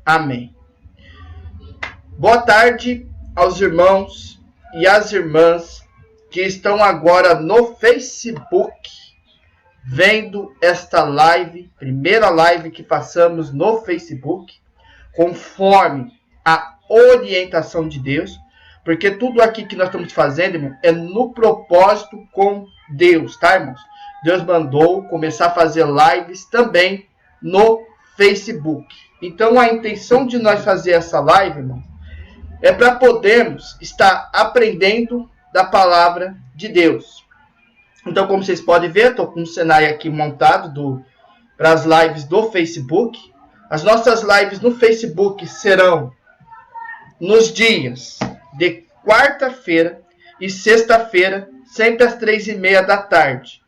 Amém. Boa tarde aos irmãos e às irmãs que estão agora no Facebook vendo esta live, primeira live que passamos no Facebook, conforme a orientação de Deus, porque tudo aqui que nós estamos fazendo, irmão, é no propósito com Deus, tá, irmãos? Deus mandou começar a fazer lives também no Facebook. Então, a intenção de nós fazer essa live, irmão, é para podermos estar aprendendo da palavra de Deus. Então, como vocês podem ver, estou com um cenário aqui montado para as lives do Facebook. As nossas lives no Facebook serão nos dias de quarta-feira e sexta-feira, sempre às 3h30 da tarde.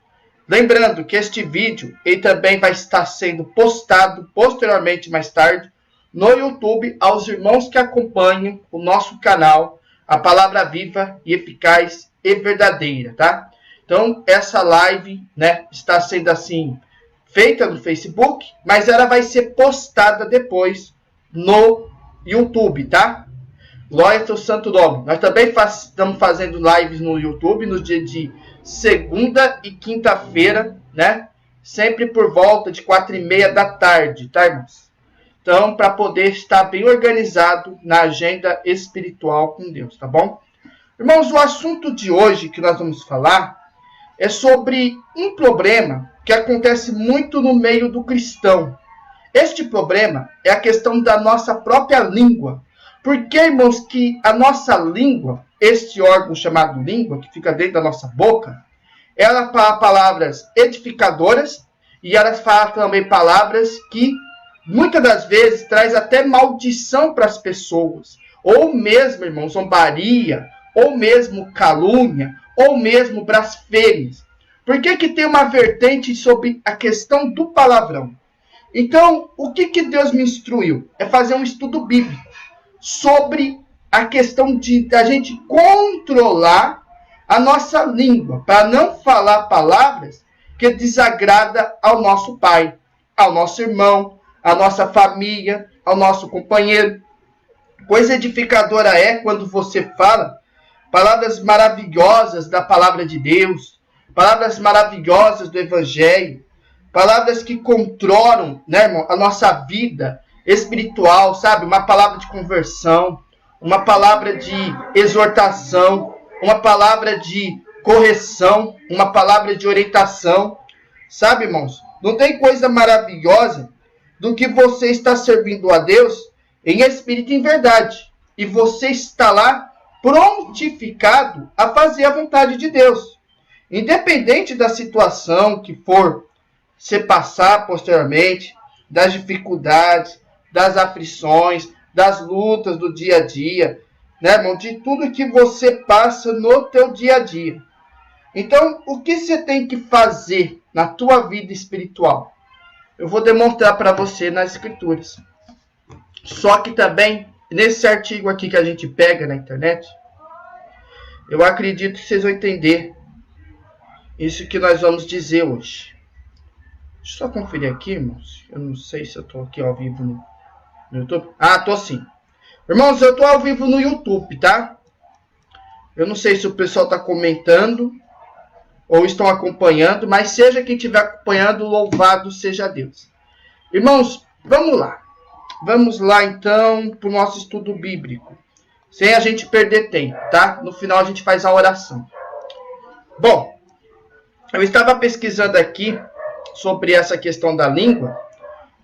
Lembrando que este vídeo ele também vai estar sendo postado posteriormente, mais tarde, no YouTube, aos irmãos que acompanham o nosso canal, a Palavra Viva e Eficaz e Verdadeira, tá? Então, essa live, né, está sendo assim, feita no Facebook, mas ela vai ser postada depois no YouTube, tá? Glória ao santo nome. Nós também estamos fazendo lives no YouTube no dia de segunda e quinta-feira, né? Sempre por volta de 4h30 da tarde, tá, irmãos? Então, para poder estar bem organizado na agenda espiritual com Deus, tá bom? Irmãos, o assunto de hoje que nós vamos falar é sobre um problema que acontece muito no meio do cristão. Este problema é a questão da nossa própria língua. Porque, irmãos, que a nossa língua, este órgão chamado língua, que fica dentro da nossa boca, ela fala palavras edificadoras e ela fala também palavras que, muitas das vezes, traz até maldição para as pessoas. Ou mesmo, irmãos, zombaria, ou mesmo calúnia, ou mesmo blasfêmias. Por que tem uma vertente sobre a questão do palavrão? Então, o que Deus me instruiu? É fazer um estudo bíblico sobre a questão de a gente controlar a nossa língua, para não falar palavras que desagrada ao nosso pai, ao nosso irmão, à nossa família, ao nosso companheiro. Coisa edificadora é quando você fala palavras maravilhosas da palavra de Deus, palavras maravilhosas do Evangelho, palavras que controlam, né, irmão, a nossa vida espiritual, sabe? Uma palavra de conversão, uma palavra de exortação, uma palavra de correção, uma palavra de orientação. Sabe, irmãos? Não tem coisa maravilhosa do que você está servindo a Deus em espírito e em verdade. E você está lá prontificado a fazer a vontade de Deus. Independente da situação que for se passar posteriormente, das dificuldades, das aflições, das lutas do dia a dia, né, irmão? De tudo que você passa no teu dia a dia. Então, o que você tem que fazer na tua vida espiritual? Eu vou demonstrar para você nas Escrituras. Só que também, nesse artigo aqui que a gente pega na internet, eu acredito que vocês vão entender isso que nós vamos dizer hoje. Deixa eu só conferir aqui, irmãos. Eu não sei se eu estou aqui ao vivo no YouTube. Ah, tô sim. Irmãos, eu tô ao vivo no YouTube, tá? Eu não sei se o pessoal tá comentando ou estão acompanhando, mas seja quem estiver acompanhando, louvado seja Deus. Irmãos, vamos lá. Vamos lá, então, para o nosso estudo bíblico. Sem a gente perder tempo, tá? No final a gente faz a oração. Bom, eu estava pesquisando aqui sobre essa questão da língua.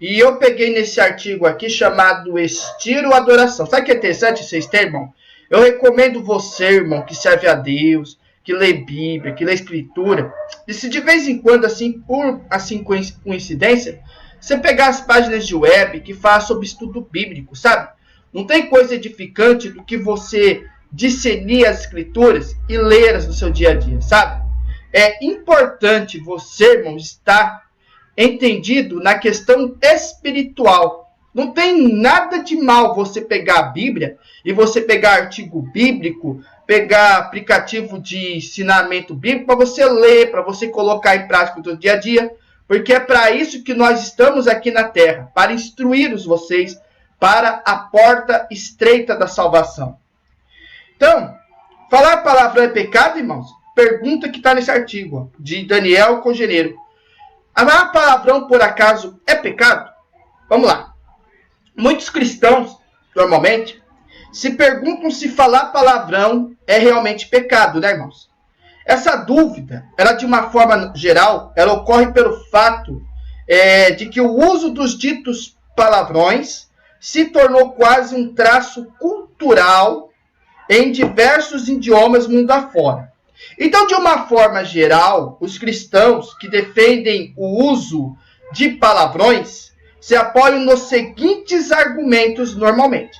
E eu peguei nesse artigo aqui chamado Estilo Adoração. Sabe o que é interessante vocês terem, irmão? Eu recomendo você, irmão, que serve a Deus, que lê Bíblia, que lê Escritura. E se de vez em quando, assim, por assim, coincidência, você pegar as páginas de web que falam sobre estudo bíblico, sabe? Não tem coisa edificante do que você discernir as Escrituras e lê-las no seu dia a dia, sabe? É importante você, irmão, estar entendido na questão espiritual. Não tem nada de mal você pegar a Bíblia e você pegar artigo bíblico, pegar aplicativo de ensinamento bíblico para você ler, para você colocar em prática no seu dia a dia, porque é para isso que nós estamos aqui na Terra, para instruir vocês, para a porta estreita da salvação. Então, falar palavrão é pecado, irmãos? Pergunta que está nesse artigo, ó, de Daniel Congeneiro. Falar palavrão, por acaso, é pecado? Vamos lá. Muitos cristãos, normalmente, se perguntam se falar palavrão é realmente pecado, né, irmãos? Essa dúvida, ela de uma forma geral, ela ocorre pelo fato de que o uso dos ditos palavrões se tornou quase um traço cultural em diversos idiomas mundo afora. Então, de uma forma geral, os cristãos que defendem o uso de palavrões se apoiam nos seguintes argumentos normalmente.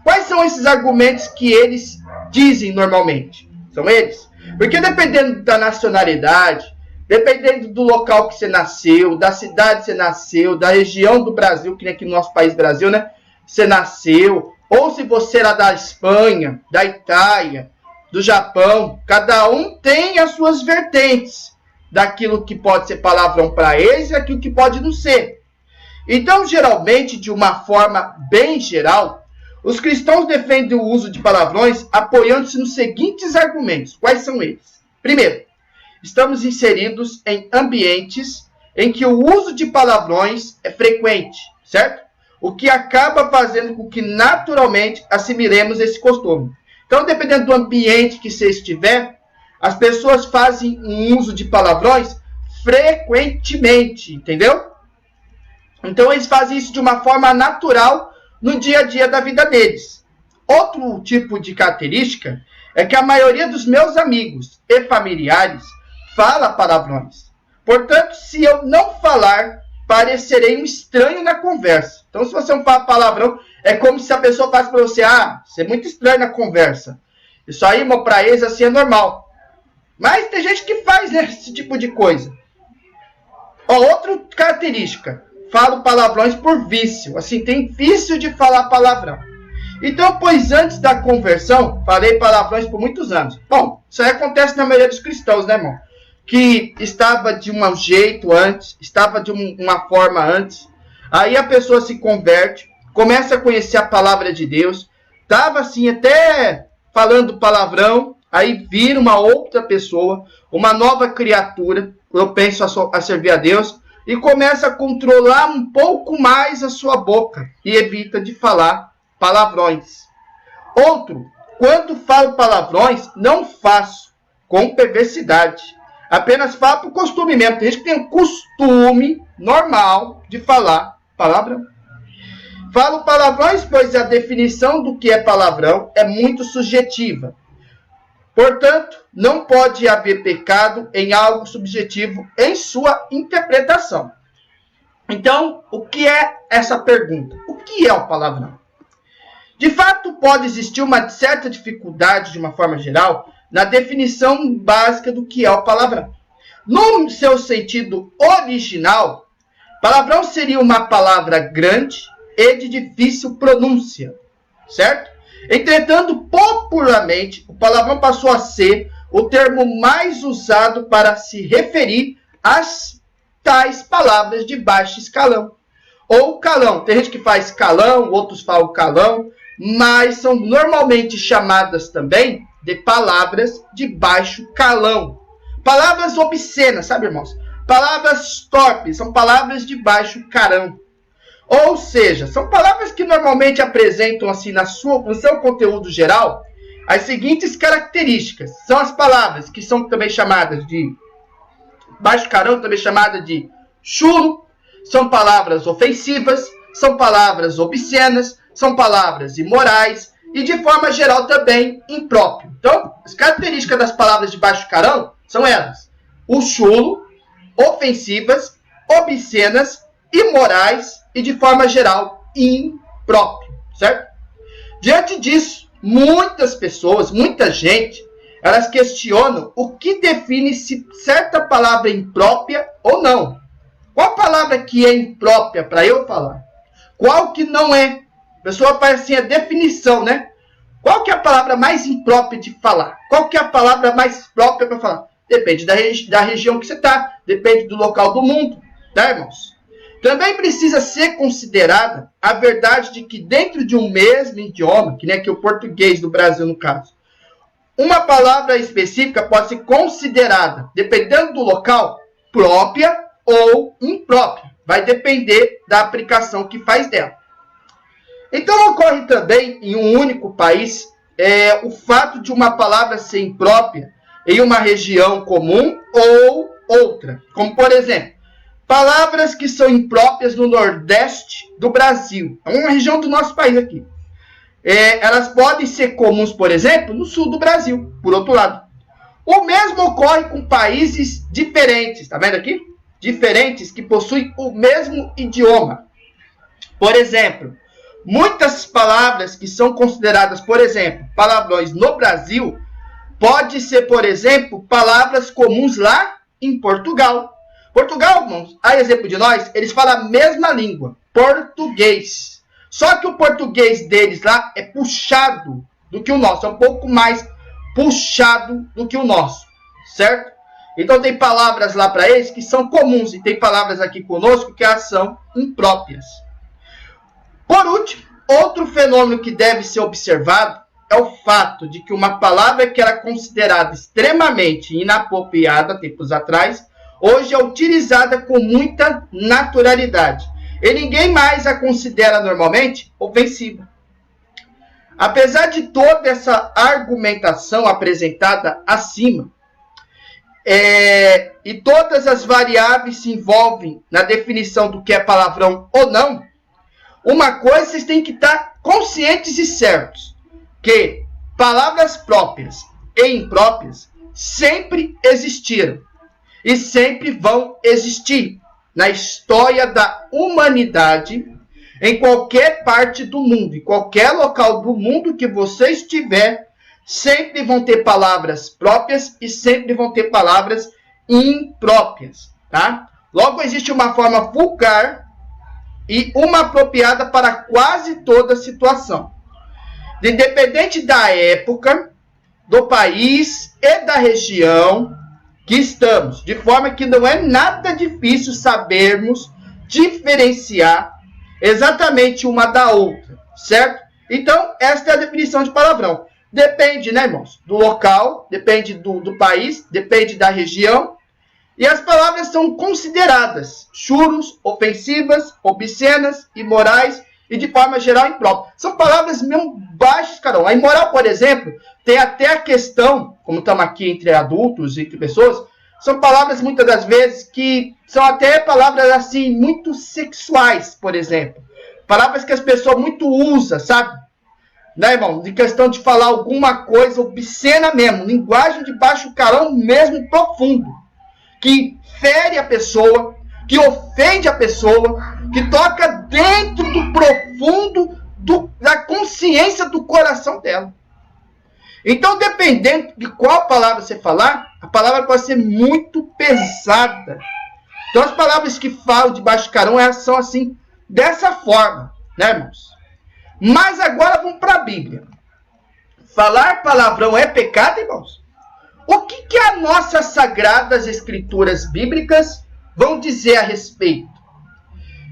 Quais são esses argumentos que eles dizem normalmente? São eles. Porque dependendo da nacionalidade, dependendo do local que você nasceu, da cidade que você nasceu, da região do Brasil, que nem aqui no nosso país Brasil, né? Você nasceu, ou se você era da Espanha, da Itália, do Japão, cada um tem as suas vertentes daquilo que pode ser palavrão para eles e aquilo que pode não ser. Então, geralmente, de uma forma bem geral, os cristãos defendem o uso de palavrões apoiando-se nos seguintes argumentos. Quais são eles? Primeiro, estamos inseridos em ambientes em que o uso de palavrões é frequente, certo? O que acaba fazendo com que naturalmente assimilemos esse costume. Então, dependendo do ambiente que você estiver, as pessoas fazem um uso de palavrões frequentemente, entendeu? Então, eles fazem isso de uma forma natural no dia a dia da vida deles. Outro tipo de característica é que a maioria dos meus amigos e familiares fala palavrões. Portanto, se eu não falar, parecerei um estranho na conversa. Então, se você não fala palavrão, é como se a pessoa falasse para você, você é muito estranho na conversa. Isso aí, irmão, para eles, assim, é normal. Mas tem gente que faz, né, esse tipo de coisa. Outra característica, falo palavrões por vício. Assim, tem vício de falar palavrão. Então, pois antes da conversão, falei palavrões por muitos anos. Bom, isso aí acontece na maioria dos cristãos, né, irmão? Que estava de um jeito antes, estava de uma forma antes. Aí a pessoa se converte, começa a conhecer a palavra de Deus. Estava assim, até falando palavrão. Aí vira uma outra pessoa, uma nova criatura, propenso a servir a Deus. E começa a controlar um pouco mais a sua boca. E evita de falar palavrões. Outro, quando falo palavrões, não faço com perversidade. Apenas falo por costume mesmo. Tem gente que tem um costume normal de falar palavrão. Falo palavrões, pois a definição do que é palavrão é muito subjetiva. Portanto, não pode haver pecado em algo subjetivo em sua interpretação. Então, o que é essa pergunta? O que é o palavrão? De fato, pode existir uma certa dificuldade, de uma forma geral, na definição básica do que é o palavrão. No seu sentido original, palavrão seria uma palavra grande e de difícil pronúncia, certo? Entretanto, popularmente, o palavrão passou a ser o termo mais usado para se referir às tais palavras de baixo escalão. Ou calão. Tem gente que faz calão, outros falam calão, mas são normalmente chamadas também de palavras de baixo calão. Palavras obscenas, sabe, irmãos? Palavras torpes, são palavras de baixo carão. Ou seja, são palavras que normalmente apresentam assim no seu conteúdo geral as seguintes características. São as palavras que são também chamadas de baixo carão, também chamada de chulo. São palavras ofensivas, são palavras obscenas, são palavras imorais e de forma geral também impróprio. Então, as características das palavras de baixo carão são elas: o chulo, ofensivas, obscenas, imorais e, de forma geral, impróprio, certo? Diante disso, muitas pessoas, muita gente, elas questionam o que define se certa palavra é imprópria ou não. Qual palavra que é imprópria para eu falar? Qual que não é? A pessoa faz assim a definição, né? Qual que é a palavra mais imprópria de falar? Qual que é a palavra mais própria para falar? Depende da região que você está, depende do local do mundo, tá, irmãos? Também precisa ser considerada a verdade de que dentro de um mesmo idioma, que nem aqui o português do Brasil no caso, uma palavra específica pode ser considerada, dependendo do local, própria ou imprópria. Vai depender da aplicação que faz dela. Então ocorre também em um único país o fato de uma palavra ser imprópria em uma região comum ou outra. Como por exemplo, palavras que são impróprias no Nordeste do Brasil. É uma região do nosso país aqui. Elas podem ser comuns, por exemplo, no sul do Brasil, por outro lado. O mesmo ocorre com países diferentes, tá vendo aqui? Diferentes que possuem o mesmo idioma. Por exemplo, muitas palavras que são consideradas, por exemplo, palavrões no Brasil, pode ser, por exemplo, palavras comuns lá em Portugal. Portugal, irmãos, a exemplo de nós, eles falam a mesma língua, português. Só que o português deles lá é puxado do que o nosso, é um pouco mais puxado do que o nosso, certo? Então tem palavras lá para eles que são comuns e tem palavras aqui conosco que são impróprias. Por último, outro fenômeno que deve ser observado é o fato de que uma palavra que era considerada extremamente inapropriada tempos atrás, hoje é utilizada com muita naturalidade. E ninguém mais a considera normalmente ofensiva. Apesar de toda essa argumentação apresentada acima, e todas as variáveis se envolvem na definição do que é palavrão ou não, uma coisa vocês têm que estar conscientes e certos, que palavras próprias e impróprias sempre existiram e sempre vão existir na história da humanidade, em qualquer parte do mundo, em qualquer local do mundo que você estiver, sempre vão ter palavras próprias e sempre vão ter palavras impróprias, tá? Logo, existe uma forma vulgar e uma apropriada para quase toda situação. Independente da época, do país e da região que estamos, de forma que não é nada difícil sabermos diferenciar exatamente uma da outra, certo? Então, esta é a definição de palavrão. Depende, né, irmãos, do local, depende do país, depende da região, e as palavras são consideradas chulos, ofensivas, obscenas, imorais e, de forma geral, impróprias. São palavras mesmo baixas, Carol. A imoral, por exemplo, tem até a questão, como estamos aqui entre adultos, entre pessoas, são palavras, muitas das vezes, que são até palavras, assim, muito sexuais, por exemplo. Palavras que as pessoas muito usam, sabe? Né, irmão? De questão de falar alguma coisa obscena mesmo. Linguagem de baixo calão mesmo profundo. Que fere a pessoa, que ofende a pessoa, que toca dentro do profundo da consciência do coração dela. Então, dependendo de qual palavra você falar, a palavra pode ser muito pesada. Então, as palavras que falam de baixo calão, elas são assim, dessa forma, né, irmãos? Mas agora vamos para a Bíblia. Falar palavrão é pecado, irmãos? O que as nossas sagradas escrituras bíblicas vão dizer a respeito?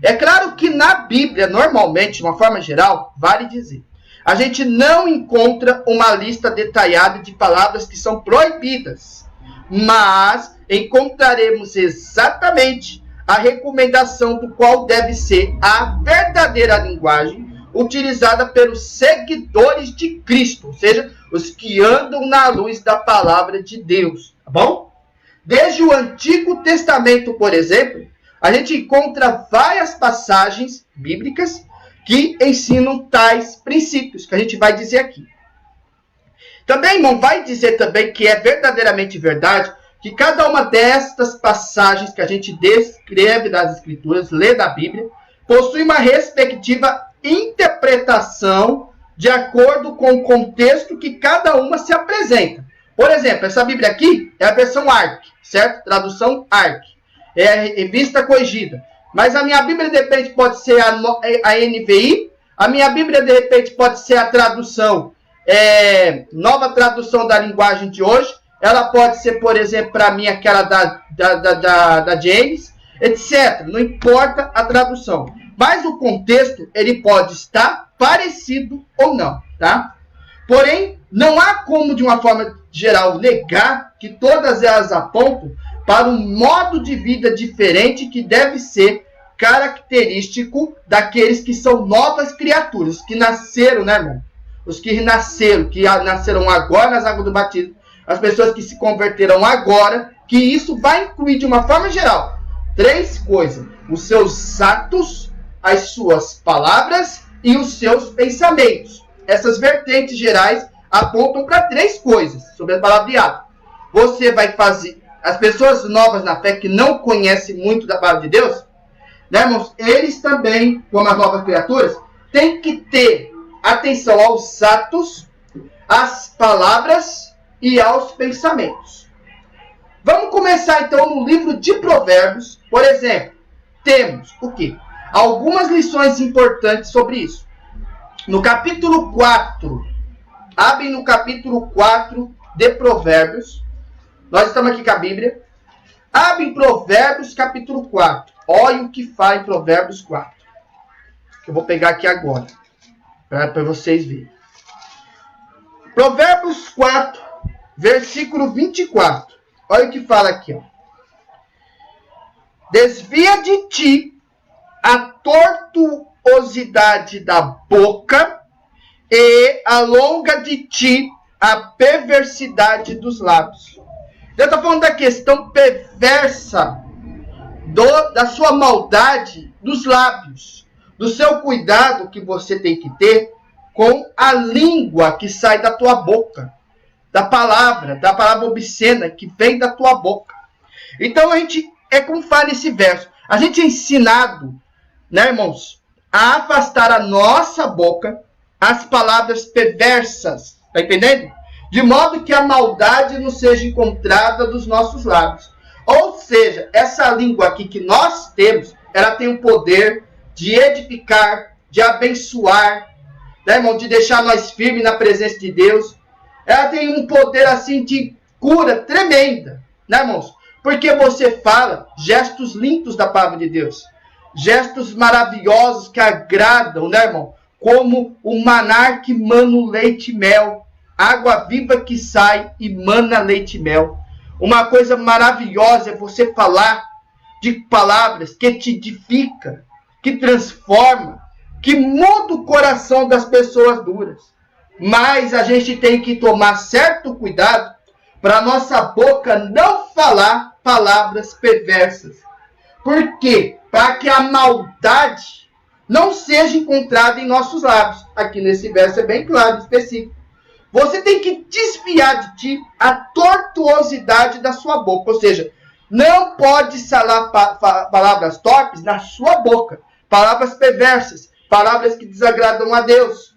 É claro que na Bíblia, normalmente, de uma forma geral, vale dizer, a gente não encontra uma lista detalhada de palavras que são proibidas, mas encontraremos exatamente a recomendação do qual deve ser a verdadeira linguagem utilizada pelos seguidores de Cristo, ou seja, os que andam na luz da palavra de Deus, tá bom? Desde o Antigo Testamento, por exemplo, a gente encontra várias passagens bíblicas que ensinam tais princípios, que a gente vai dizer aqui. Também, irmão, vai dizer também que é verdadeiramente verdade que cada uma destas passagens que a gente descreve das Escrituras, lê da Bíblia, possui uma respectiva interpretação de acordo com o contexto que cada uma se apresenta. Por exemplo, essa Bíblia aqui é a versão ARC, certo? Tradução ARC. É a revista corrigida. Mas a minha Bíblia, de repente, pode ser a NVI. A minha Bíblia, de repente, pode ser a tradução, nova tradução da linguagem de hoje. Ela pode ser, por exemplo, para mim, aquela da James. etc. Não importa a tradução. Mas o contexto, ele pode estar parecido ou não, tá? Porém, não há como, de uma forma geral, negar que todas elas apontam para um modo de vida diferente que deve ser característico daqueles que são novas criaturas, que nasceram, né, irmão? Os que nasceram agora nas águas do batismo, as pessoas que se converteram agora, que isso vai incluir de uma forma geral 3 coisas: os seus atos, as suas palavras e os seus pensamentos. Essas vertentes gerais apontam para 3 coisas sobre a palavra de ato. Você vai fazer, as pessoas novas na fé que não conhecem muito da palavra de Deus, né, irmãos, eles também, como as novas criaturas, têm que ter atenção aos atos, às palavras e aos pensamentos. Vamos começar então no livro de Provérbios. Por exemplo, temos o quê? Algumas lições importantes sobre isso. No capítulo 4, abre no capítulo 4 de Provérbios. Nós estamos aqui com a Bíblia. Abre em Provérbios capítulo 4. Olha o que fala em Provérbios 4. Que eu vou pegar aqui agora, para vocês verem. Provérbios 4, versículo 24. Olha o que fala aqui, ó. Desvia de ti a tortuosidade da boca e alonga de ti a perversidade dos lábios. Eu estou falando da questão perversa da sua maldade dos lábios, do seu cuidado que você tem que ter com a língua que sai da tua boca, da palavra obscena que vem da tua boca. Então a gente, é como fala esse verso, a gente é ensinado, né, irmãos, a afastar a nossa boca as palavras perversas, tá entendendo? De modo que a maldade não seja encontrada dos nossos lábios. Ou seja, essa língua aqui que nós temos, ela tem o poder de edificar, de abençoar, né, irmão, de deixar nós firmes na presença de Deus. Ela tem um poder assim de cura tremenda, né, irmãos? Porque você fala gestos lindos da palavra de Deus. Gestos maravilhosos que agradam, né, irmão? Como o manar que mana o leite e mel. Água viva que sai e mana leite e mel. Uma coisa maravilhosa é você falar de palavras que te edifica, que transforma, que muda o coração das pessoas duras. Mas a gente tem que tomar certo cuidado para nossa boca não falar palavras perversas. Por quê? Para que a maldade não seja encontrada em nossos lábios. Aqui nesse verso é bem claro, específico. Você tem que desviar de ti a tortuosidade da sua boca. Ou seja, não pode falar palavras torpes na sua boca. Palavras perversas. Palavras que desagradam a Deus.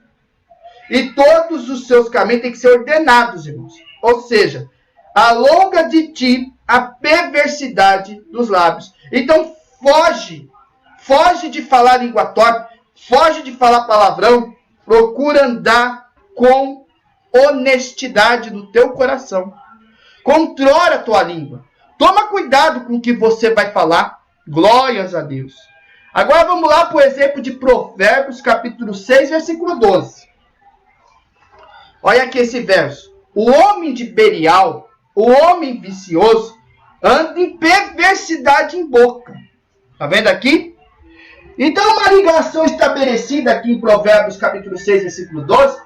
E todos os seus caminhos têm que ser ordenados, irmãos. Ou seja, alonga de ti a perversidade dos lábios. Então, foge de falar língua torpe, foge de falar palavrão, procura andar com honestidade no teu coração. Controla a tua língua. Toma cuidado com o que você vai falar. Glórias a Deus. Agora vamos lá para o exemplo de Provérbios, capítulo 6, versículo 12. Olha aqui esse verso. O homem de Belial, o homem vicioso, anda em perversidade em boca. Está vendo aqui? Então, uma ligação estabelecida aqui em Provérbios, capítulo 6, versículo 12,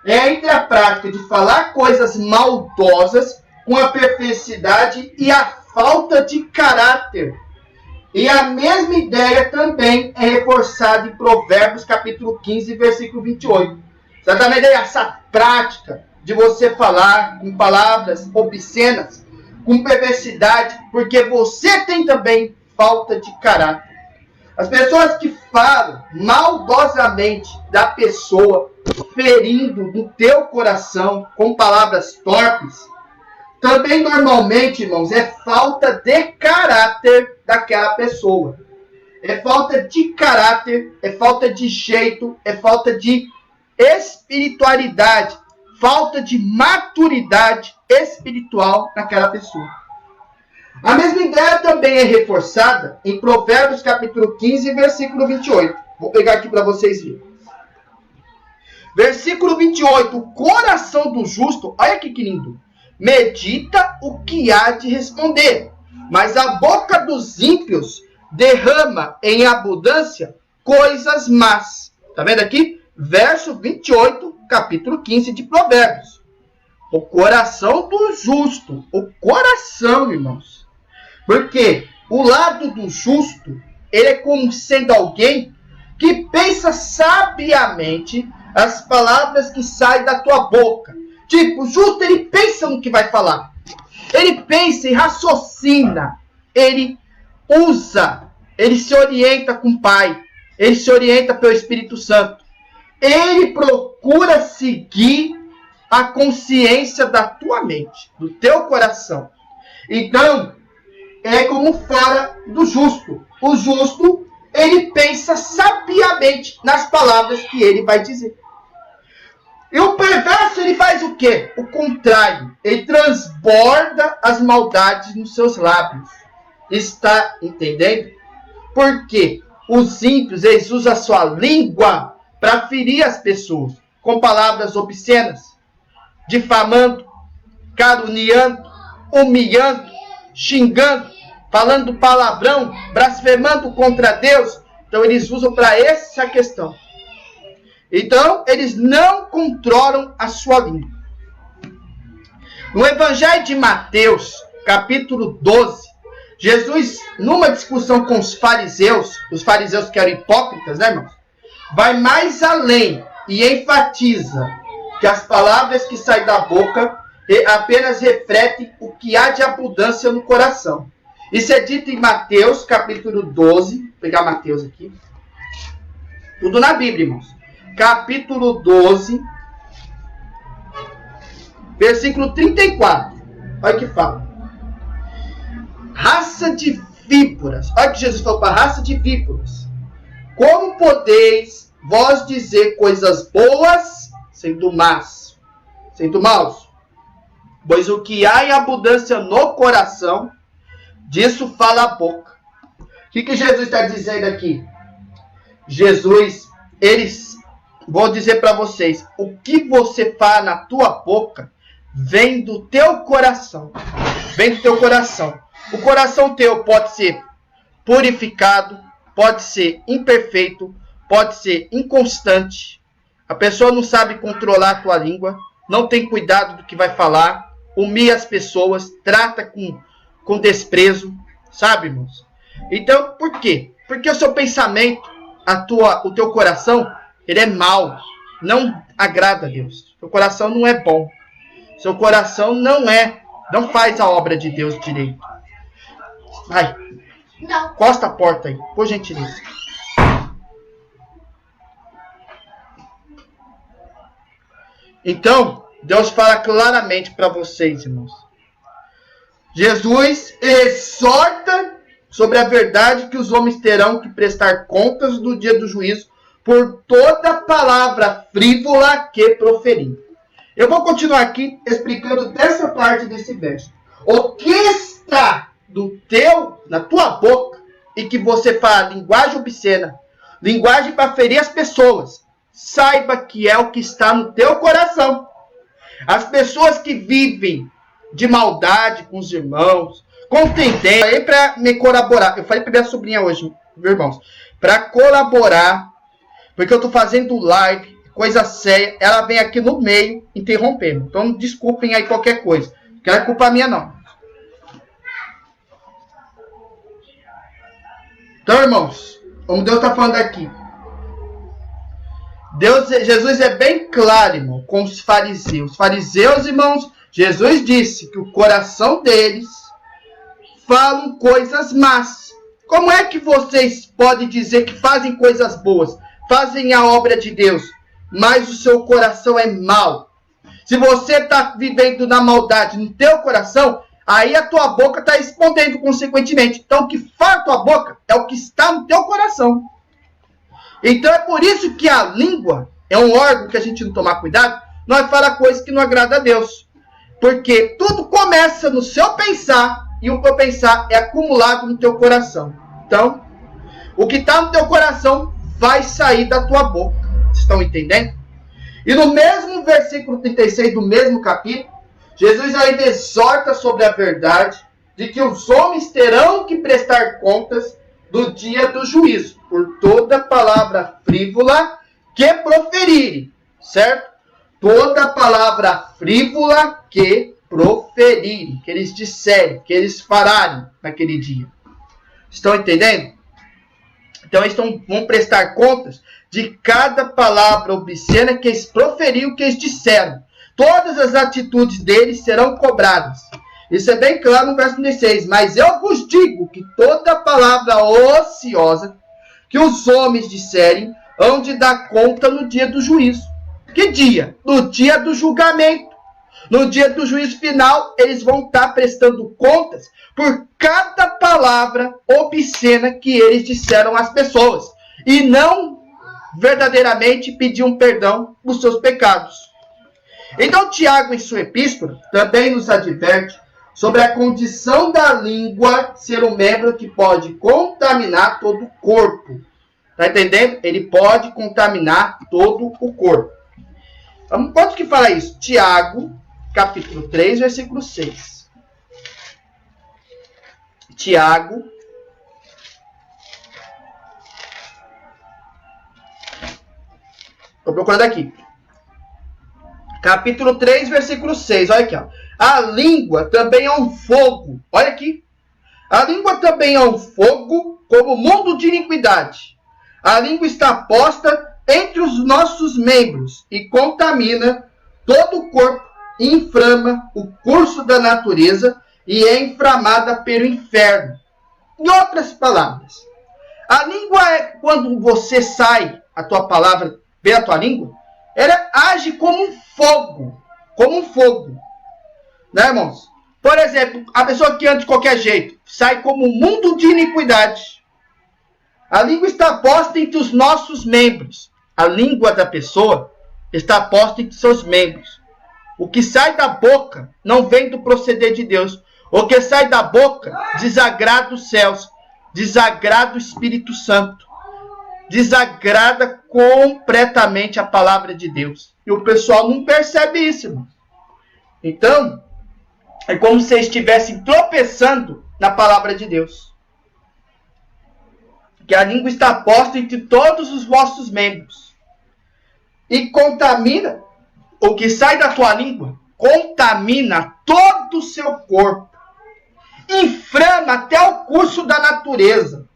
é entre a prática de falar coisas maldosas com a perversidade e a falta de caráter. E a mesma ideia também é reforçada em Provérbios, capítulo 15, versículo 28. Exatamente essa prática de você falar com palavras obscenas, com perversidade, porque você tem também falta de caráter. As pessoas que falam maldosamente da pessoa, ferindo do teu coração com palavras torpes, também normalmente, irmãos, é falta de caráter daquela pessoa. É falta de caráter, é falta de jeito, é falta de espiritualidade, falta de maturidade espiritual naquela pessoa. A mesma ideia também é reforçada em Provérbios capítulo 15, versículo 28. Vou pegar aqui para vocês verem. Versículo 28. O coração do justo, olha que lindo, medita o que há de responder, mas a boca dos ímpios derrama em abundância coisas más. Tá vendo aqui? Verso 28, capítulo 15 de Provérbios. O coração do justo. O coração, irmãos. Porque o lado do justo, ele é como sendo alguém que pensa sabiamente as palavras que saem da tua boca. Tipo, o justo, ele pensa no que vai falar. Ele pensa e raciocina. Ele usa. Ele se orienta com o Pai. Ele se orienta pelo Espírito Santo. Ele procura seguir a consciência da tua mente, do teu coração. Então, é como fora do justo. O justo, ele pensa sabiamente nas palavras que ele vai dizer. E o perverso, ele faz o quê? O contrário. Ele transborda as maldades nos seus lábios. Está entendendo? Porque os ímpios, eles usam a sua língua para ferir as pessoas com palavras obscenas, difamando, caluniando, humilhando, xingando, falando palavrão, blasfemando contra Deus. Então eles usam para essa questão. Então eles não controlam a sua língua. No Evangelho de Mateus, capítulo 12, Jesus, numa discussão com os fariseus que eram hipócritas, né, irmãos? Vai mais além e enfatiza que as palavras que saem da boca apenas refletem o que há de abundância no coração. Isso é dito em Mateus, capítulo 12. Vou pegar Mateus aqui. Tudo na Bíblia, irmãos. Capítulo 12, versículo 34. Olha o que fala. Raça de víboras. Olha o que Jesus falou para a raça de víboras. Como podeis vós dizer coisas boas sendo más, sendo maus? Pois o que há em abundância no coração, disso fala a boca. O que Jesus está dizendo aqui? Jesus, vou dizer para vocês, o que você fala na tua boca vem do teu coração. Vem do teu coração. O coração teu pode ser purificado, pode ser imperfeito, pode ser inconstante. A pessoa não sabe controlar a tua língua, não tem cuidado do que vai falar, humilha as pessoas, trata com desprezo, sabe, irmãos? Então, por quê? Porque o seu pensamento, o teu coração, ele é mau, não agrada a Deus. Seu coração não é bom. Seu coração não faz a obra de Deus direito. Vai, encosta a porta aí, por gentileza. Então, Deus fala claramente para vocês, irmãos. Jesus exorta sobre a verdade que os homens terão que prestar contas no dia do juízo por toda palavra frívola que proferir. Eu vou continuar aqui explicando dessa parte desse verso. O que está na tua boca e que você fala linguagem obscena, linguagem para ferir as pessoas, saiba que é o que está no teu coração. As pessoas que vivem de maldade com os irmãos, contendendo, aí para me colaborar, eu falei para minha sobrinha hoje, meus irmãos, para colaborar, porque eu estou fazendo live, coisa séria, ela vem aqui no meio interrompendo. Então desculpem aí qualquer coisa, não é culpa minha não. Então, irmãos, como Deus está falando aqui, Jesus é bem claro, irmão, com os fariseus. Os fariseus, irmãos, Jesus disse que o coração deles falam coisas más. Como é que vocês podem dizer que fazem coisas boas, fazem a obra de Deus, mas o seu coração é mau? Se você está vivendo na maldade no teu coração, aí a tua boca está respondendo consequentemente. Então, o que fala a tua boca é o que está no teu coração. Então, é por isso que a língua é um órgão que a gente não tomar cuidado, nós fala coisas que não agrada a Deus. Porque tudo começa no seu pensar e o pensar é acumulado no teu coração. Então, o que está no teu coração vai sair da tua boca. Vocês estão entendendo? E no mesmo versículo 36 do mesmo capítulo, Jesus ainda exorta sobre a verdade de que os homens terão que prestar contas do dia do juízo, por toda palavra frívola que proferirem, certo? Toda palavra frívola que proferirem, que eles disserem, que eles fararem naquele dia. Estão entendendo? Então eles vão prestar contas de cada palavra obscena que eles proferiram, que eles disseram. Todas as atitudes deles serão cobradas. Isso é bem claro no verso 16. Mas eu vos digo que toda palavra ociosa que os homens disserem hão de dar conta no dia do juízo. Que dia? No dia do julgamento. No dia do juízo final, eles vão estar prestando contas por cada palavra obscena que eles disseram às pessoas. E não verdadeiramente pediam perdão por seus pecados. Então, Tiago, em sua epístola, também nos adverte sobre a condição da língua ser um membro que pode contaminar todo o corpo. Está entendendo? Ele pode contaminar todo o corpo. Quanto que fala isso? Tiago, capítulo 3, versículo 6. Tiago, estou procurando aqui. Capítulo 3, versículo 6. Olha aqui, ó. A língua também é um fogo. Olha aqui. A língua também é um fogo como mundo de iniquidade. A língua está posta entre os nossos membros e contamina todo o corpo, e inflama o curso da natureza e é inflamada pelo inferno. Em outras palavras, a língua é quando você sai, a tua palavra pela tua língua, ela age como um fogo. Como um fogo. Né, irmãos? Por exemplo, a pessoa que anda de qualquer jeito sai como um mundo de iniquidade. A língua está posta entre os nossos membros. A língua da pessoa está posta entre seus membros. O que sai da boca não vem do proceder de Deus. O que sai da boca desagrada os céus, desagrada o Espírito Santo, desagrada completamente a palavra de Deus. E o pessoal não percebe isso, irmão. Então, é como se eles estivessem tropeçando na palavra de Deus. Que a língua está posta entre todos os vossos membros. E contamina, o que sai da tua língua, contamina todo o seu corpo. Inflama até o curso da natureza.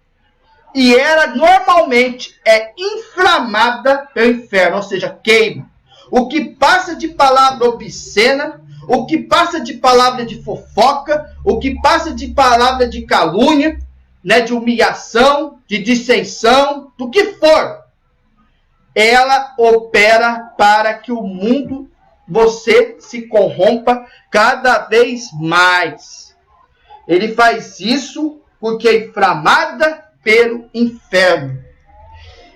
E ela normalmente é inflamada pelo inferno, ou seja, queima. O que passa de palavra obscena, o que passa de palavra de fofoca, o que passa de palavra de calúnia, né, de humilhação, de dissensão, do que for, ela opera para que o mundo, você se corrompa cada vez mais. Ele faz isso porque é inflamada pelo inferno.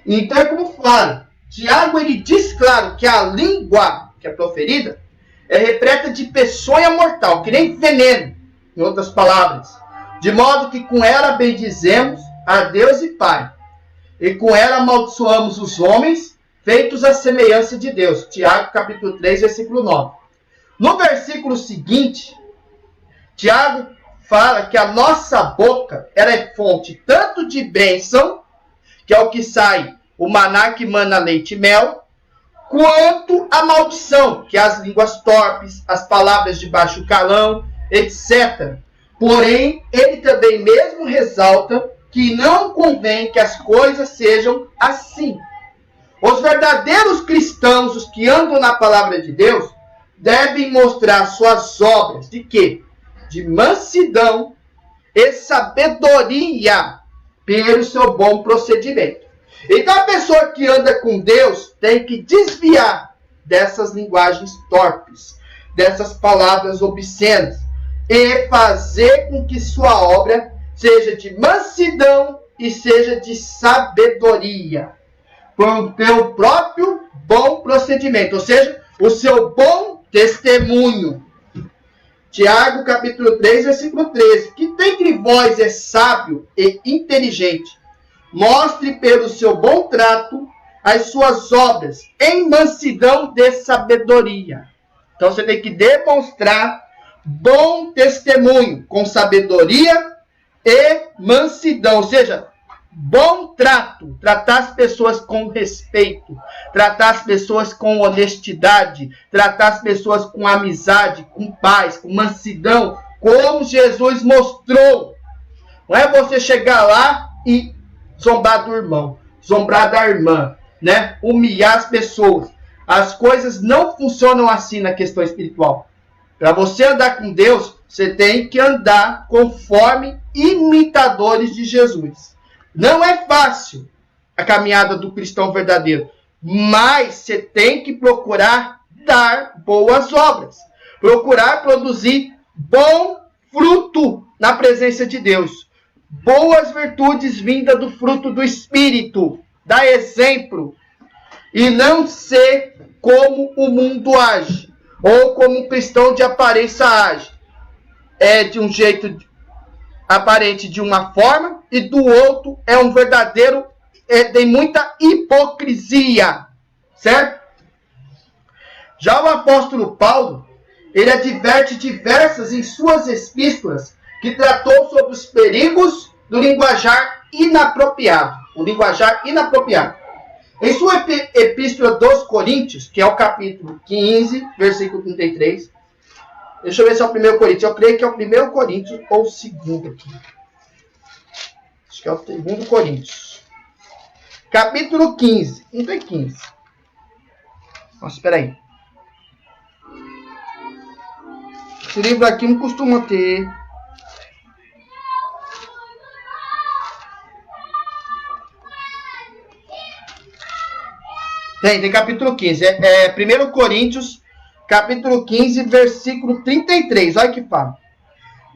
Então é como fala, Tiago, ele diz claro que a língua que é proferida é repleta de peçonha mortal, que nem veneno, em outras palavras. De modo que com ela bendizemos a Deus e Pai, e com ela amaldiçoamos os homens, feitos à semelhança de Deus. Tiago, capítulo 3, versículo 9. No versículo seguinte, Tiago fala que a nossa boca ela é fonte tanto de bênção, que é o que sai, o maná que mana leite e mel, quanto a maldição, que é as línguas torpes, as palavras de baixo calão, etc. Porém, ele também mesmo ressalta que não convém que as coisas sejam assim. Os verdadeiros cristãos, os que andam na palavra de Deus, devem mostrar suas obras de quê? De mansidão e sabedoria pelo seu bom procedimento. Então a pessoa que anda com Deus tem que desviar dessas linguagens torpes, dessas palavras obscenas, e fazer com que sua obra seja de mansidão e seja de sabedoria, pelo próprio bom procedimento, ou seja, o seu bom testemunho. Tiago, capítulo 3, versículo 13. Que dentre vós é sábio e inteligente, mostre pelo seu bom trato as suas obras em mansidão de sabedoria. Então você tem que demonstrar bom testemunho com sabedoria e mansidão, ou seja, bom trato, tratar as pessoas com respeito, tratar as pessoas com honestidade, tratar as pessoas com amizade, com paz, com mansidão, como Jesus mostrou. Não é você chegar lá e zombar do irmão, zombar da irmã, né? Humilhar as pessoas. As coisas não funcionam assim na questão espiritual. Para você andar com Deus, você tem que andar conforme imitadores de Jesus. Não é fácil a caminhada do cristão verdadeiro, mas você tem que procurar dar boas obras, procurar produzir bom fruto na presença de Deus, boas virtudes vindas do fruto do Espírito, dar exemplo, e não ser como o mundo age, ou como um cristão de aparência age. É de um jeito aparente de uma forma, e do outro é um verdadeiro, tem muita hipocrisia, certo? Já o apóstolo Paulo, ele adverte diversas em suas epístolas, que tratou sobre os perigos do linguajar inapropriado, o linguajar inapropriado. Em sua epístola dos Coríntios, que é o capítulo 15, versículo 33, deixa eu ver se é o 1 Coríntios. Eu creio que é o 1 Coríntios ou o 2 aqui. Acho que é o 2 Coríntios. Capítulo 15. Não tem 15. Nossa, espera aí. Esse livro aqui não costuma ter. Tem capítulo 15. 1 Coríntios, capítulo 15, versículo 33. Olha que fala.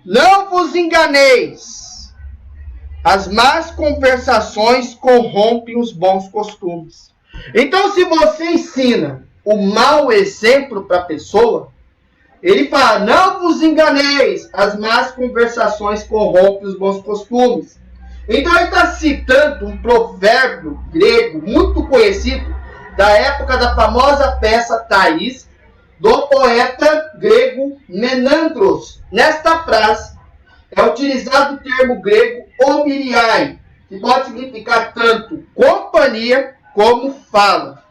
Não vos enganeis. As más conversações corrompem os bons costumes. Então, se você ensina o mau exemplo para a pessoa, ele fala, não vos enganeis. As más conversações corrompem os bons costumes. Então, ele está citando um provérbio grego muito conhecido, da época da famosa peça Thaís, do poeta grego Menandros. Nesta frase é utilizado o termo grego omiriai, que pode significar tanto companhia como fala.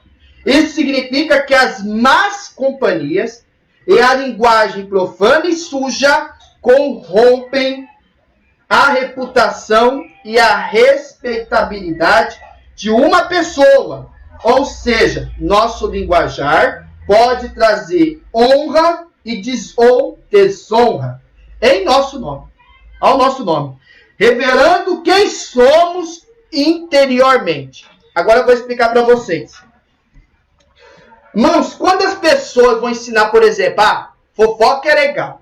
Isso significa que as más companhias e a linguagem profana e suja corrompem a reputação e a respeitabilidade de uma pessoa. Ou seja, nosso linguajar pode trazer honra e ou desonra em nosso nome, ao nosso nome, revelando quem somos interiormente. Agora eu vou explicar para vocês. Irmãos, quando as pessoas vão ensinar, por exemplo, fofoca é legal,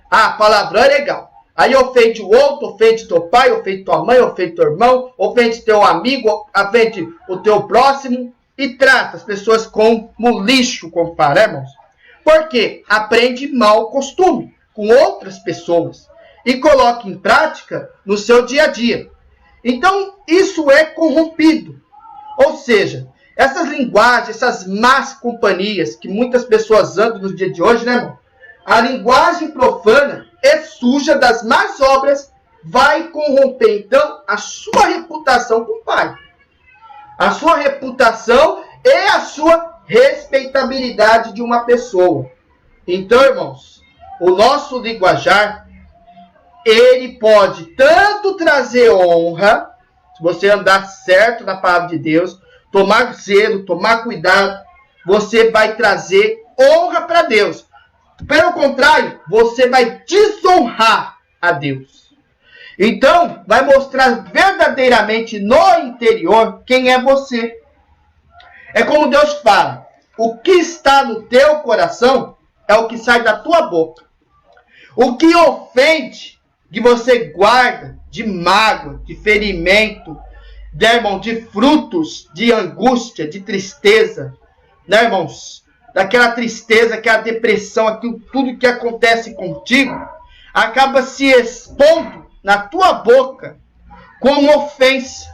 palavrão é legal, aí ofende o outro, ofende teu pai, ofende tua mãe, ofende teu irmão, ofende teu amigo, ofende o teu próximo, e trata as pessoas como lixo, como fala, irmãos? Porque aprende mau costume com outras pessoas e coloca em prática no seu dia a dia. Então, isso é corrompido. Ou seja, essas linguagens, essas más companhias que muitas pessoas andam nos dias de hoje, né, irmão? A linguagem profana é suja das más obras, vai corromper, então, a sua reputação com o Pai. A sua reputação e a sua respeitabilidade de uma pessoa. Então, irmãos, o nosso linguajar, ele pode tanto trazer honra, se você andar certo na palavra de Deus, tomar zelo, tomar cuidado, você vai trazer honra para Deus. Pelo contrário, você vai desonrar a Deus. Então, vai mostrar verdadeiramente no interior quem é você. É como Deus fala, o que está no teu coração é o que sai da tua boca. O que ofende, que você guarda de mágoa, de ferimento, né, irmão, de frutos de angústia, de tristeza, né, irmãos? daquela tristeza, aquela depressão, aquilo tudo que acontece contigo, acaba se expondo na tua boca como ofensa.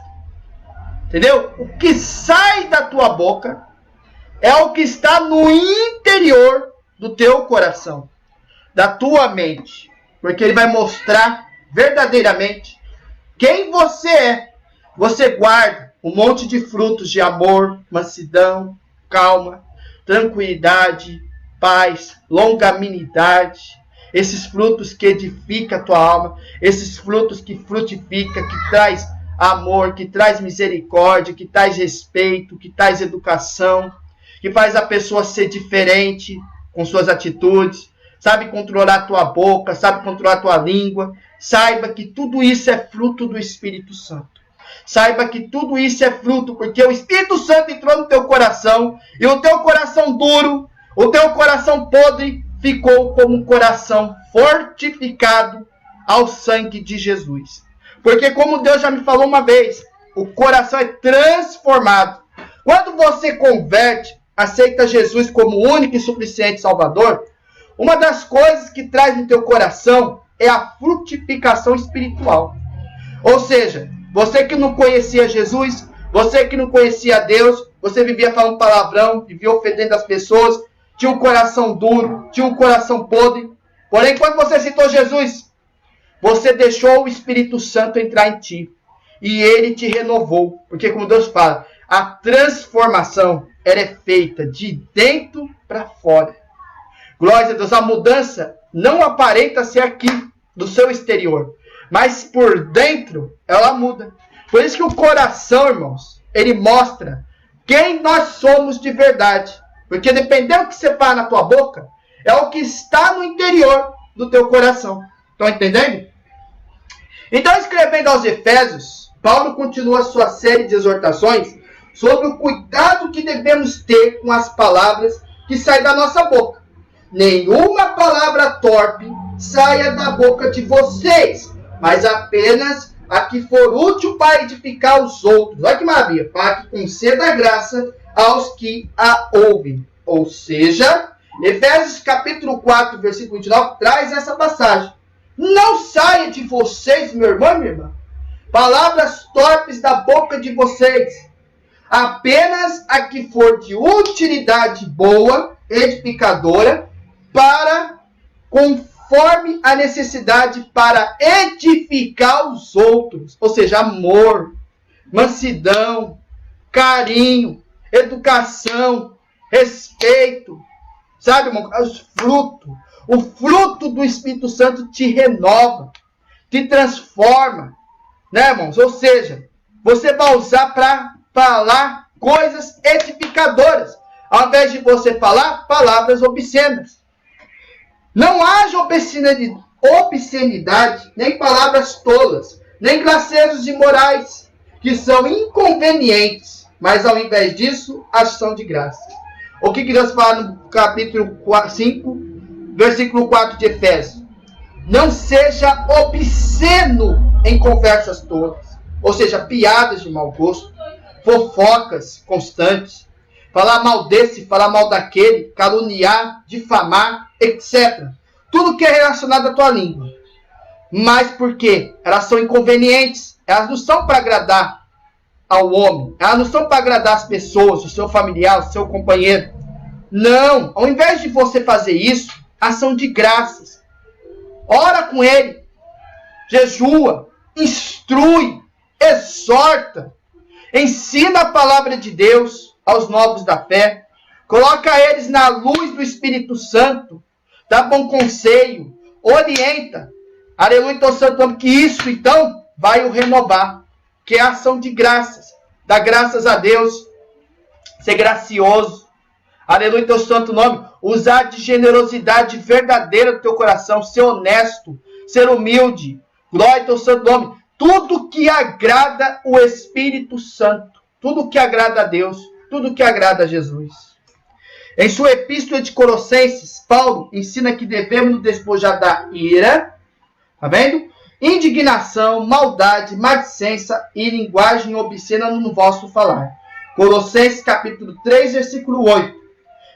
Entendeu? O que sai da tua boca é o que está no interior do teu coração, da tua mente. Porque ele vai mostrar verdadeiramente quem você é. Você guarda um monte de frutos de amor, mansidão, calma, tranquilidade, paz, longanimidade. Esses frutos que edificam a tua alma, esses frutos que frutificam, que traz amor, que traz misericórdia, que traz respeito, que traz educação, que faz a pessoa ser diferente com suas atitudes, sabe controlar a tua boca, sabe controlar a tua língua. Saiba que tudo isso é fruto do Espírito Santo. Saiba que tudo isso é fruto, porque o Espírito Santo entrou no teu coração, e o teu coração duro, o teu coração podre, ficou como um coração fortificado ao sangue de Jesus. Porque como Deus já me falou uma vez, o coração é transformado. Quando você converte, aceita Jesus como único e suficiente Salvador, uma das coisas que traz no teu coração é a frutificação espiritual. Ou seja, você que não conhecia Jesus, você que não conhecia Deus, você vivia falando palavrão, vivia ofendendo as pessoas, tinha um coração duro, tinha um coração podre. Porém, quando você aceitou Jesus, você deixou o Espírito Santo entrar em ti. E ele te renovou. Porque como Deus fala, a transformação ela é feita de dentro para fora. Glória a Deus, a mudança não aparenta ser aqui, do seu exterior. Mas por dentro, ela muda. Por isso que o coração, irmãos, ele mostra quem nós somos de verdade. Porque dependendo do que você fala na tua boca, é o que está no interior do teu coração. Estão entendendo? Então, escrevendo aos Efésios, Paulo continua a sua série de exortações sobre o cuidado que devemos ter com as palavras que saem da nossa boca. Nenhuma palavra torpe saia da boca de vocês, mas apenas a que for útil para edificar os outros. Olha que maravilha, para que conceda graça aos que a ouvem. Ou seja, Efésios capítulo 4, versículo 29, traz essa passagem. Não saia de vocês, meu irmão e minha irmã, palavras torpes da boca de vocês, apenas a que for de utilidade boa, edificadora, para, conforme a necessidade, para edificar os outros. Ou seja, amor, mansidão, carinho, educação, respeito. Sabe, irmão? O fruto do Espírito Santo te renova, te transforma. Né, irmãos? Ou seja, você vai usar para falar coisas edificadoras, ao invés de você falar palavras obscenas. Não haja obscenidade, nem palavras tolas, nem gracejos imorais, que são inconvenientes, mas ao invés disso, ação de graça. O que Deus fala no capítulo 5, versículo 4 de Efésios? Não seja obsceno em conversas tolas, ou seja, piadas de mau gosto, fofocas constantes, falar mal desse, falar mal daquele, caluniar, difamar, etc. Tudo que é relacionado à tua língua. Mas por quê? Elas são inconvenientes. Elas não são para agradar ao homem. Elas não são para agradar as pessoas, o seu familiar, o seu companheiro. Não. Ao invés de você fazer isso, ação de graças. Ora com ele. Jejua. Instrui. Exorta. Ensina a palavra de Deus aos novos da fé. Coloca eles na luz do Espírito Santo. Dá bom conselho. Orienta. Aleluia, então, santo nome. Que isso, então, vai o renovar. Que é a ação de graças. Dá graças a Deus. Ser gracioso. Aleluia, teu santo nome. Usar de generosidade verdadeira do teu coração. Ser honesto. Ser humilde. Glória ao teu santo nome. Tudo que agrada o Espírito Santo. Tudo que agrada a Deus. Tudo que agrada a Jesus. Em sua epístola de Colossenses, Paulo ensina que devemos nos despojar da ira. Tá vendo? Indignação, maldade, maledicência e linguagem obscena no vosso falar. Colossenses capítulo 3, versículo 8.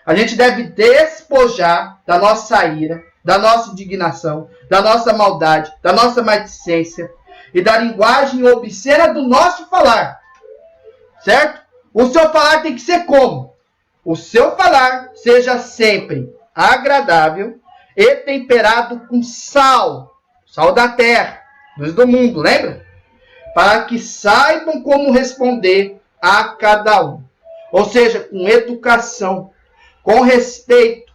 A gente deve despojar da nossa ira, da nossa indignação, da nossa maldade, da nossa maledicência e da linguagem obscena do nosso falar. Certo? O seu falar tem que ser como? O seu falar seja sempre agradável e temperado com sal. Sal da terra, luz do mundo, lembra? Para que saibam como responder a cada um. Ou seja, com educação, com respeito,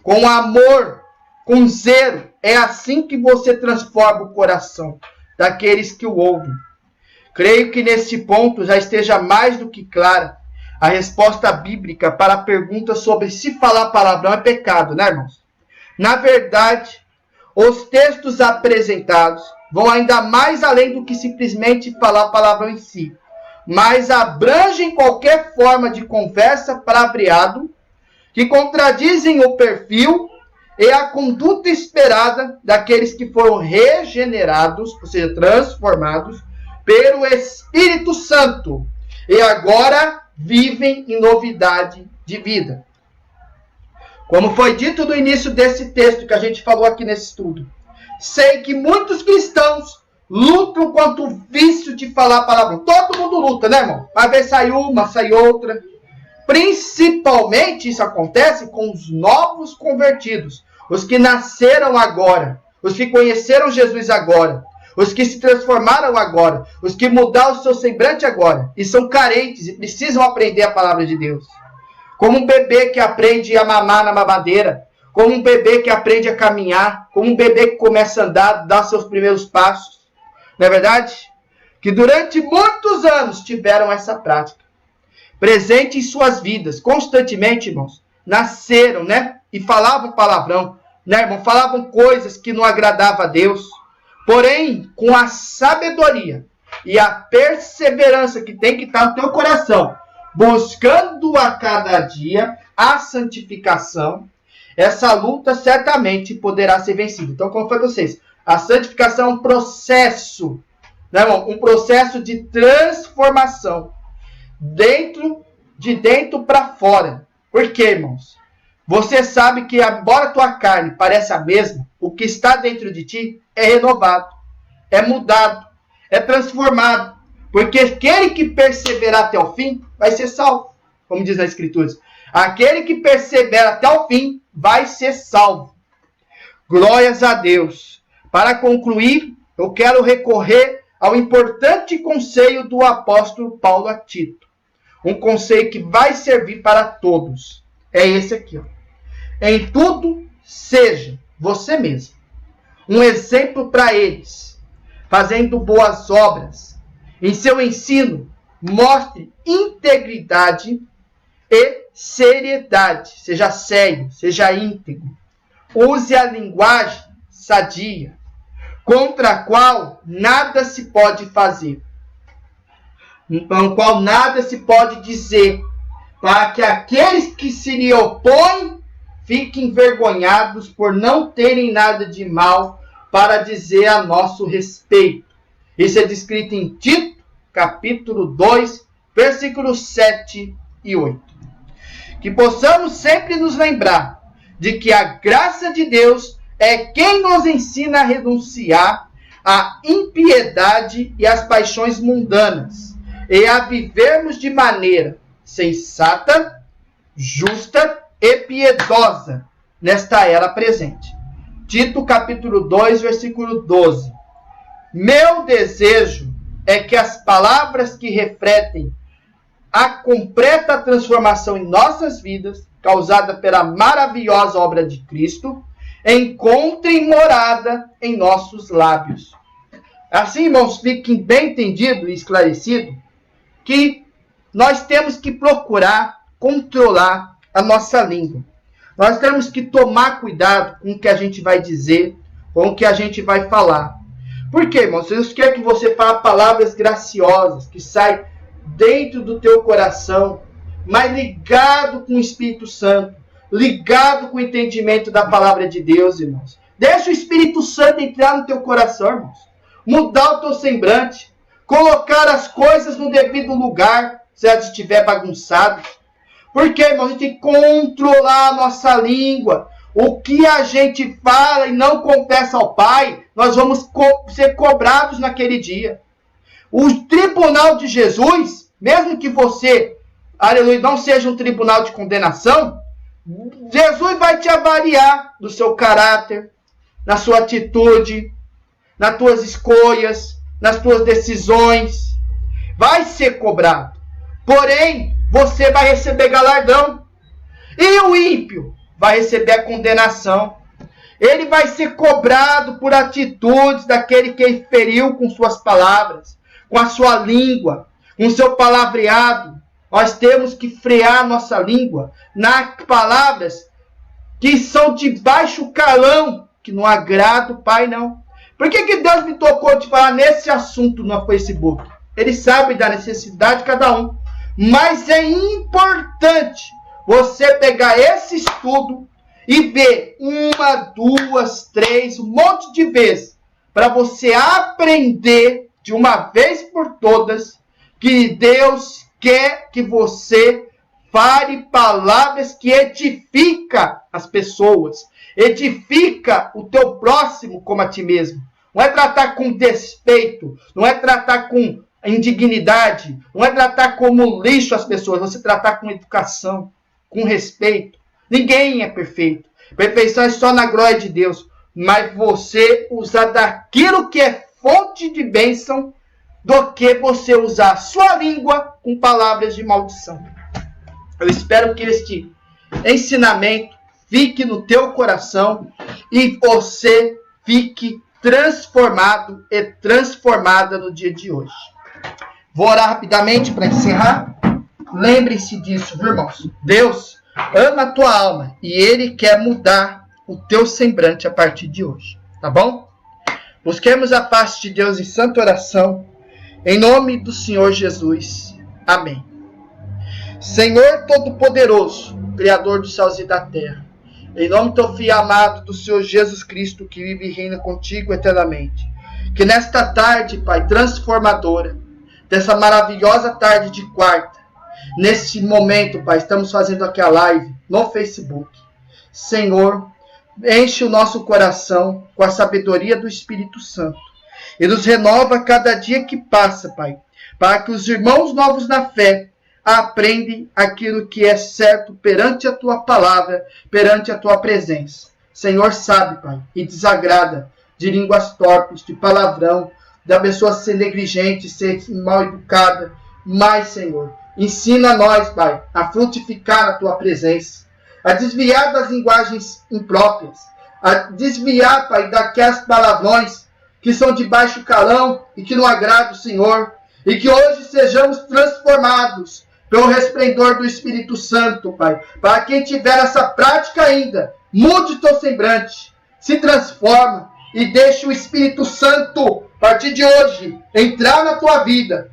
com amor, com zelo. É assim que você transforma o coração daqueles que o ouvem. Creio que nesse ponto já esteja mais do que clara a resposta bíblica para a pergunta sobre se falar palavrão é pecado, né, irmãos? Na verdade, os textos apresentados vão ainda mais além do que simplesmente falar palavrão em si, mas abrangem qualquer forma de conversa palavreado que contradizem o perfil e a conduta esperada daqueles que foram regenerados, ou seja, transformados pelo Espírito Santo e agora vivem em novidade de vida. Como foi dito no início desse texto que a gente falou aqui nesse estudo, sei que muitos cristãos lutam contra o vício de falar palavrão. Todo mundo luta, né, irmão? Uma vez sai uma, sai outra. Principalmente isso acontece com os novos convertidos, os que nasceram agora, os que conheceram Jesus agora, os que se transformaram agora, os que mudaram o seu semblante agora, e são carentes e precisam aprender a palavra de Deus. Como um bebê que aprende a mamar na mamadeira, como um bebê que aprende a caminhar, como um bebê que começa a andar, dar seus primeiros passos. Não é verdade? Que durante muitos anos tiveram essa prática. Presente em suas vidas, constantemente, irmãos, nasceram, né? E falavam palavrão, né, irmão? Falavam coisas que não agradavam a Deus. Porém, com a sabedoria e a perseverança que tem que estar no teu coração, buscando a cada dia a santificação, essa luta certamente poderá ser vencida. Então, como foi para vocês? A santificação é um processo, né, irmão? Um processo de transformação de dentro para fora. Por quê, irmãos? Você sabe que, embora a tua carne pareça a mesma, o que está dentro de ti é renovado, é mudado, é transformado. Porque aquele que perseverar até o fim vai ser salvo, como diz nas Escrituras. Aquele que persevera até o fim vai ser salvo. Glórias a Deus. Para concluir, eu quero recorrer ao importante conselho do apóstolo Paulo a Tito. Um conselho que vai servir para todos. É esse aqui, ó. Em tudo, seja você mesmo um exemplo para eles, fazendo boas obras. Em seu ensino, mostre integridade e seriedade. Seja sério, seja íntegro. Use a linguagem sadia, contra a qual nada se pode fazer, com a qual nada se pode dizer, para que aqueles que se lhe opõem fiquem envergonhados por não terem nada de mal para dizer a nosso respeito. Isso é descrito em Tito, capítulo 2, versículos 7 e 8. Que possamos sempre nos lembrar de que a graça de Deus é quem nos ensina a renunciar à impiedade e às paixões mundanas e a vivermos de maneira sensata, justa e piedosa nesta era presente. Tito capítulo 2, versículo 12. Meu desejo é que as palavras que refletem a completa transformação em nossas vidas, causada pela maravilhosa obra de Cristo, encontrem morada em nossos lábios. Assim, irmãos, fiquem bem entendido e esclarecido que nós temos que procurar controlar a nossa língua. Nós temos que tomar cuidado com o que a gente vai dizer, com o que a gente vai falar. Por quê, irmãos? Deus quer que você fale palavras graciosas, que saem dentro do teu coração, mas ligado com o Espírito Santo, ligado com o entendimento da palavra de Deus, irmãos. Deixa o Espírito Santo entrar no teu coração, irmãos. Mudar o teu semblante, colocar as coisas no devido lugar, se elas estiver bagunçadas. Porque, irmão, a gente tem que controlar a nossa língua. O que a gente fala e não confessa ao Pai, nós vamos ser cobrados naquele dia. O tribunal de Jesus, mesmo que você, aleluia, não seja um tribunal de condenação, Jesus vai te avaliar do seu caráter, na sua atitude, nas tuas escolhas, nas tuas decisões. Vai ser cobrado. Porém, você vai receber galardão. E o ímpio vai receber a condenação. Ele vai ser cobrado por atitudes daquele que feriu com suas palavras, com a sua língua, com o seu palavreado. Nós temos que frear nossa língua nas palavras que são de baixo calão, que não agrada o Pai, não. Por que Deus me tocou de falar nesse assunto no Facebook? Ele sabe da necessidade de cada um. Mas é importante você pegar esse estudo e ver 1, 2, 3, um monte de vezes, para você aprender de uma vez por todas que Deus quer que você fale palavras que edifica as pessoas, edifica o teu próximo como a ti mesmo. Não é tratar com despeito, não é tratar com indignidade, não é tratar como lixo as pessoas, você tratar com educação, com respeito. Ninguém é perfeito. Perfeição é só na glória de Deus. Mas você usar daquilo que é fonte de bênção do que você usar a sua língua com palavras de maldição. Eu espero que este ensinamento fique no teu coração e você fique transformado e transformada no dia de hoje. Vou orar rapidamente para encerrar. Lembre-se disso, irmãos. Deus ama a tua alma e Ele quer mudar o teu semblante a partir de hoje. Tá bom? Busquemos a face de Deus em santa oração. Em nome do Senhor Jesus. Amém. Senhor Todo-Poderoso, Criador dos céus e da terra, em nome do teu filho amado, do Senhor Jesus Cristo, que vive e reina contigo eternamente, que nesta tarde, Pai, transformadora, dessa maravilhosa tarde de quarta, nesse momento, Pai, estamos fazendo aqui a live no Facebook. Senhor, enche o nosso coração com a sabedoria do Espírito Santo e nos renova cada dia que passa, Pai, para que os irmãos novos na fé aprendem aquilo que é certo perante a tua palavra, perante a tua presença. Senhor sabe, Pai, e desagrada de línguas torpes, de palavrão, da pessoa ser negligente, ser mal educada. Mas, Senhor, ensina nós, Pai, a frutificar na tua presença, a desviar das linguagens impróprias, a desviar, Pai, daquelas palavrões que são de baixo calão e que não agradam o Senhor, e que hoje sejamos transformados pelo resplendor do Espírito Santo, Pai. Para quem tiver essa prática ainda, mude o teu semblante, se transforma e deixe o Espírito Santo, a partir de hoje, entrar na tua vida,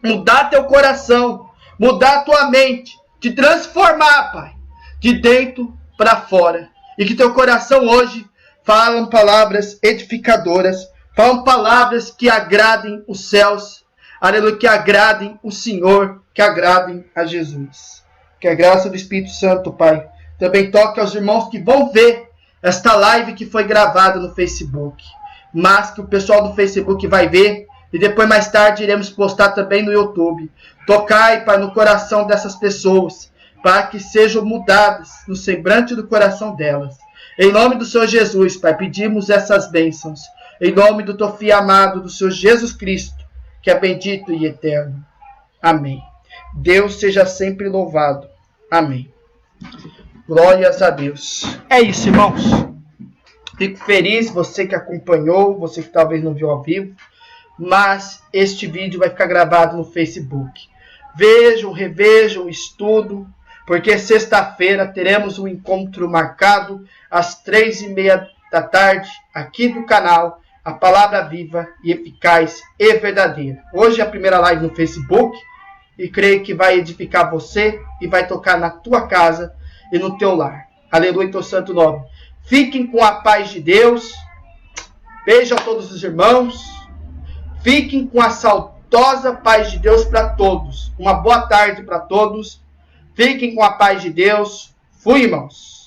mudar teu coração, mudar tua mente, te transformar, Pai, de dentro para fora. E que teu coração hoje falam palavras edificadoras, falam palavras que agradem os céus, aleluia, que agradem o Senhor, que agradem a Jesus. Que a graça do Espírito Santo, Pai, também toque aos irmãos que vão ver esta live que foi gravada no Facebook, mas que o pessoal do Facebook vai ver e depois mais tarde iremos postar também no YouTube. Tocai, Pai, no coração dessas pessoas, para que sejam mudadas no semblante do coração delas. Em nome do Senhor Jesus, Pai, pedimos essas bênçãos. Em nome do teu Filho amado, do Senhor Jesus Cristo, que é bendito e eterno. Amém. Deus seja sempre louvado. Amém. Glórias a Deus. É isso, irmãos. Fico feliz, você que acompanhou, você que talvez não viu ao vivo, mas este vídeo vai ficar gravado no Facebook. Vejam, revejam, estudo, porque sexta-feira teremos um encontro marcado às 3:30 da tarde, aqui do canal, a palavra viva e eficaz e verdadeira. Hoje é a primeira live no Facebook e creio que vai edificar você e vai tocar na tua casa e no teu lar. Aleluia, teu santo nome. Fiquem com a paz de Deus. Beijo a todos os irmãos. Fiquem com a saudosa paz de Deus para todos. Uma boa tarde para todos. Fiquem com a paz de Deus. Fui, irmãos.